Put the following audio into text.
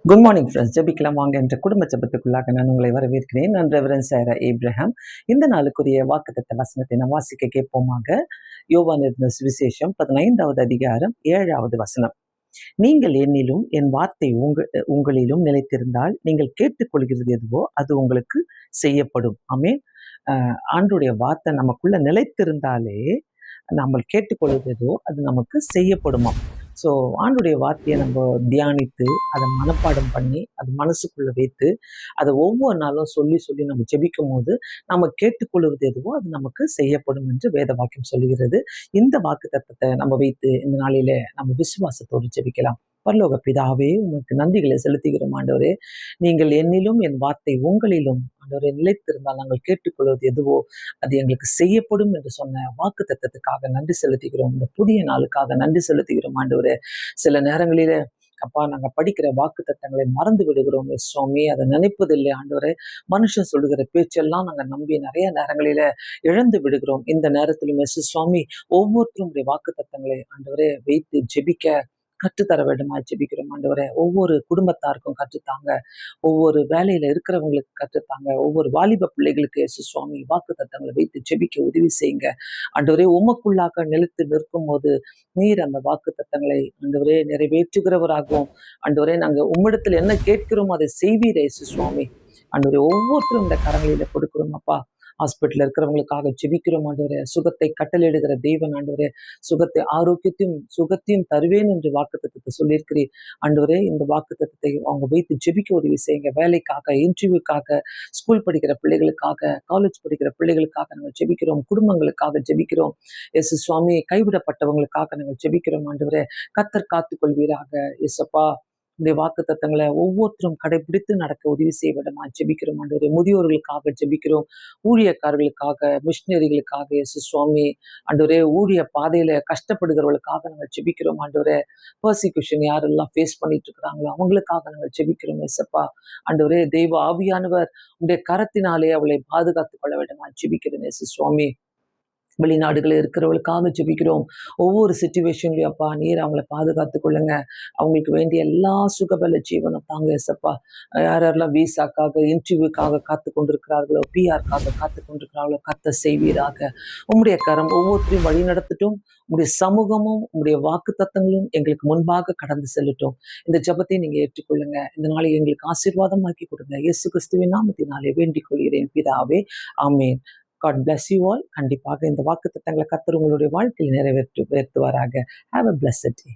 Good morning friends. ஜெபிக்கலாம் வாங்க என்ற குடும்ப ஜெபத்துக்குள்ளாக நான் உங்களை வரவேற்கிறேன். நான் ரெவரண்ட் சாரா ஏப்ரஹாம். இந்த நாளுக்குரிய வாக்குத்தத்த வசனத்தை நாம் வாசிக்க கேட்போமாக. யோவான் எழுதின சுவிசேஷம் 15வது அதிகாரம் 7வது வசனம். நீங்கள் என்னிலும் என் வார்த்தை உங்களிலும் நிலைத்திருந்தால் நீங்கள் கேட்டுக்கொள்கிறது எதுவோ அது உங்களுக்கு செய்யப்படும். ஆமென். ஆண்டுடைய வார்த்தை நமக்குள்ள நிலைத்திருந்தாலே நம்ம கேட்டுக்கொள்வதோ அது நமக்கு செய்யப்படுமாம். ஸோ ஆண்டுடைய வார்த்தையை நம்ம தியானித்து அதை மனப்பாடம் பண்ணி அது மனசுக்குள்ள வைத்து அதை ஒவ்வொரு நாளும் சொல்லி சொல்லி நம்ம ஜெபிக்கும் போது நம்ம கேட்டுக்கொள்வது எதுவோ அது நமக்கு செய்யப்படும் என்று வேத வாக்கியம் சொல்லுகிறது. இந்த வாக்கு தத்தத்தை நம்ம வைத்து இந்த நாளில நம்ம விசுவாசத்தோடு ஜெபிக்கலாம். பரலோக பிதாவே, உமக்கு நன்றிகளை செலுத்துகிறோம் ஆண்டவரே. நீங்கள் என்னிலும் என் வார்த்தை உங்களிலும் ஆண்டவரே நிலைத்திருந்தால் நாங்கள் கேட்டுக்கொள்வது எதுவோ அது எங்களுக்கு செய்யப்படும் என்று சொன்ன வாக்கு தத்தத்துக்காக நன்றி செலுத்துகிறோம். இந்த புதிய நாளுக்காக நன்றி செலுத்துகிறோம் ஆண்டவரே. சில நேரங்களில அப்பா நாங்கள் படிக்கிற வாக்கு தத்தங்களை மறந்து விடுகிறோம் சுவாமி. அதை நினைப்பதில்லை ஆண்டவரே. மனுஷன் சொல்லுகிற பேச்செல்லாம் நாங்கள் நம்பி நிறைய நேரங்களில இழந்து விடுகிறோம். இந்த நேரத்திலும் சுவாமி ஒவ்வொருத்தரும் வாக்கு தத்தங்களை ஆண்டவரே வைத்து ஜெபிக்க கற்றுத்தர வேண்டுமா ஜெபிக்கிறோம் ஆண்டவரே. ஒவ்வொரு குடும்பத்தாருக்கும் கற்றுத்தாங்க, ஒவ்வொரு வேலையில இருக்கிறவங்களுக்கு கற்றுத்தாங்க, ஒவ்வொரு வாலிப பிள்ளைகளுக்கு சுவாமி வாக்கு தத்தங்களை வைத்து ஜெபிக்க உதவி செய்யுங்க ஆண்டவரே. உமக்குள்ளாக நிலைத்து நிற்கும் போது நீர் அந்த வாக்கு தத்தங்களை ஆண்டவரே நிறைவேற்றுகிறவராகவும் ஆண்டவரே நாங்கள் உம்மிடத்தில் என்ன கேட்கிறோமோ அதை செய்வீரே சுவாமி. ஆண்டவரே ஒவ்வொருத்தரும் இந்த கரங்களில கொடுக்கிறோம் அப்பா. ஹாஸ்பிட்டல் இருக்கிறவங்களுக்காக ஜெபிக்கிறோம் ஆண்டவரே. சுகத்தை கட்டளையிடுகிற தெய்வன் ஆண்டவரே. சுகத்தை சுகத்தையும் தருவேன் என்று வாக்குத்தத்தத்தை சொல்லியிருக்கிறீர் ஆண்டவரே. இந்த வாக்குத்தத்தத்தை அவங்க வைத்து ஜெபிக்க உதவி செய்யுங்க. வேலைக்காக, இன்டர்வியூக்காக, ஸ்கூல் படிக்கிற பிள்ளைகளுக்காக, காலேஜ் படிக்கிற பிள்ளைகளுக்காக நாங்கள் ஜெபிக்கிறோம். குடும்பங்களுக்காக ஜெபிக்கிறோம் சுவாமி. கைவிடப்பட்டவங்களுக்காக நாங்கள் ஜெபிக்கிறோம் ஆண்டவரே. கர்த்தர் காத்துக் கொள்வீராக இயேசப்பா. இந்த வாக்கு தத்தங்களை ஒவ்வொருத்தரும் கடைபிடித்து நடக்க உதவி செய்ய விடமா ஜெபிக்கிறோம் ஆண்டவரே. முதியோர்களுக்காக ஜெபிக்கிறோம், ஊழியக்காரர்களுக்காக, மிஷினரிகளுக்காக சுவாமி ஆண்டவரே. ஊழிய பாதையில கஷ்டப்படுகிறவர்களுக்காக நாங்கள் ஜெபிக்கிறோம் ஆண்டவரே. பர்சிக்யூஷன் யாரெல்லாம் ஃபேஸ் பண்ணிட்டு இருக்கிறாங்களோ அவங்களுக்காக நாங்கள் ஜெபிக்கிறோம் ஏசப்பா ஆண்டவரே. தெய்வ ஆவியானவர் உடைய கரத்தினாலே அவளை பாதுகாத்துக் கொள்ள விடமா ஜெபிக்கிறேன் சுவாமி. வெளிநாடுகளில் இருக்கிறவங்களுக்காக ஜெபிக்கிறோம். ஒவ்வொரு சிச்சுவேஷன்லையும் அப்பா நீர் அவங்கள பாதுகாத்துக் கொள்ளுங்க. அவங்களுக்கு வேண்டிய எல்லா சுகபல ஜீவனம் தாங்க ஏசப்பா. யாரெல்லாம் விசாக்காக, இன்டர்வியூக்காக காத்து கொண்டிருக்கிறார்களோ, பிஆர்க்காக காத்து கொண்டிருக்கிறார்களோ கத்த செய்வீராக. உம்முடைய கரம் ஒவ்வொருத்தரையும் வழி நடத்தட்டும். உங்களுடைய சமூகமும் உங்களுடைய வாக்கு தத்தங்களும் எங்களுக்கு முன்பாக கடந்து செல்லட்டும். இந்த ஜெபத்தை நீங்க ஏற்றுக்கொள்ளுங்க. இந்த நாளை எங்களுக்கு ஆசீர்வாதமாக்கி கொடுங்க. இயேசு கிறிஸ்துவின் நாமத்தினாலே வேண்டிக் கொள்கிறேன் பிதாவே, ஆமேன். God bless you all. கண்டிப்பாக இந்த வாக்கு தத்தங்களை கர்த்தர் உங்களுடைய வாழ்க்கையில் நிறைவேற்றுவாராக. Have a blessed day.